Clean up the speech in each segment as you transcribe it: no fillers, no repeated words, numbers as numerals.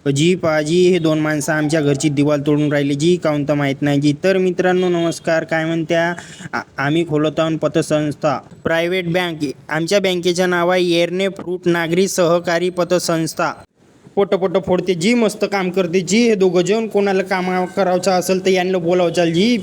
जी पाजी हे दोन माणसं आमच्या घरची दिवाल तोडून राहिले जी, काहून तर माहीत नाही जी. तर मित्रांनो नमस्कार. काय म्हणत्या, आम्ही खोलत आहोत पतसंस्था प्रायव्हेट बँक. आमच्या बँकेचं नाव आहे एरने फ्रूट नागरी सहकारी पतसंस्था. पोट फोडते जी, मस्त काम करते जी. हे दोघं जण कोणाला काम करायचं असेल तर यांना बोलावचाल जी.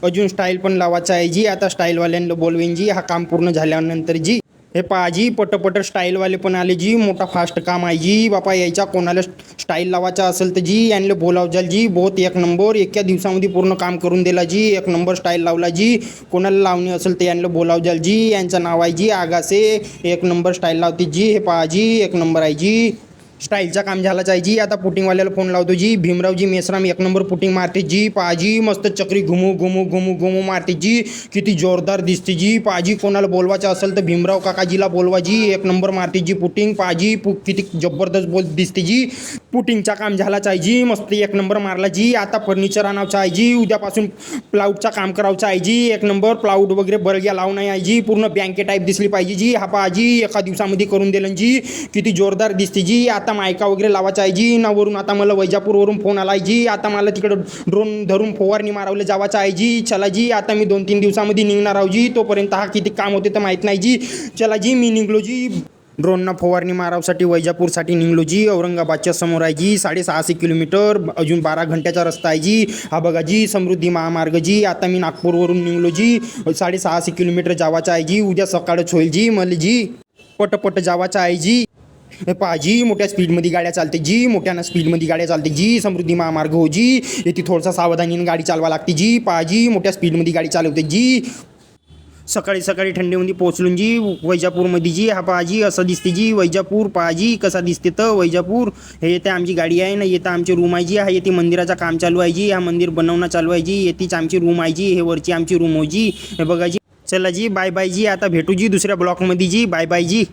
अजून स्टाईल पण लावायचं आहे जी. आता स्टाईलवाल्यांना बोलवेन जी हा काम पूर्ण झाल्यानंतर जी. हे पाजी पट स्टाईलवाले पण आले जी. मोठा फास्ट काम आहे जी. बापा यायचा कोणाला स्टाईल लावायचा असेल तर जी यांना बोलावजाल जी. बहुत एक नंबर एका दिवसामध्ये पूर्ण काम करून दिला जी. एक नंबर स्टाईल लावला जी. कोणाला लावणी असेल तर यांना बोलावजाल जी. यांचं नाव आहे जी आगासे. एक नंबर स्टाईल लावते जी. हे पाजी एक नंबर आहे जी. स्टाईलचा काम झालाच आहे जी. आता पुटिंगवाल्याला फोन लावतो जी. भीमरावजी मेसराम एक नंबर पुटिंग मारते जी. पाजी मस्त चक्री घुमू घुमू घुमू घुमू मारते जी. किती जोरदार दिसते जी. पाजी कोणाला बोलवायचं असेल तर भीमराव काकाजीला बोलवा जी. एक नंबर मारते जी पुटिंग. पाजी किती जबरदस्त दिसते जी. पुटिंगचा काम झालाच आहे जी. मस्त एक नंबर मारला जी. आता फर्निचर आणायचं आहे जी. उद्यापासून प्लाऊडचा काम करायचं आहे जी. एक नंबर प्लाऊड वगैरे बर्ग्या लावून आहे जी. पूर्ण बँके टाईप दिसली पाहिजे जी. हा पाजी एका दिवसामध्ये करून दिलं जी. किती जोरदार दिसते जी. आता मायका वगैरे लावायचा आहे जी. वरून आता मला वैजापूरवरून फोन आलाय जी. आता मला तिकडं ड्रोन धरून फवारणी मारवले जावायचं आहे जी. चला जी आता मी 2-3 दिवसामध्ये निघणार आहो जी. तोपर्यंत हा किती काम होते तर माहीत नाही जी. चला जी मी निघलो जी. ड्रोनना फवारणी मारावसाठी वैजापूरसाठी निघलो जी. औरंगाबादच्या समोर आहे जी. 650 किलोमीटर, अजून 12 घंट्याचा रस्ता आहे जी. हा बघा जी समृद्धी महामार्ग जी. आता मी नागपूरवरून निघलो जी. 650 किलोमीटर जावाचं आहे जी. उद्या सकाळच होईल जी मला जी. पट जावाचं आहे जी. पाजी मोठ्या स्पीडमध्ये गाड्या चालते जी. मोठ्यानं स्पीडमध्ये गाड्या चालते जी. समृद्धी महामार्ग हो जी. येथे थोडंसं सावधानीने गाडी चालवा लागते जी. पाजी मोठ्या स्पीडमध्ये गाडी चालवते जी. सकाळी थंडीमध्ये पोहोचलून जी वैजापूरमध्ये जी. हा पाजी असं दिसते जी वैजापूर. पाजी कसा दिसते तर वैजापूर. हे येते आमची गाडी आहे ना. येतं आमची रूम आहे जी. हा येते मंदिराचं काम चालू आहे जी. हा मंदिर बनवणं चालू आहे जी. येतीच आमची रूम आहे जी. हे वरची आमची रूम हो जी. हे बघा जी. चला जी बाय बाय जी. आता भेटू जी दुसऱ्या ब्लॉकमध्ये जी. बाय बाय जी.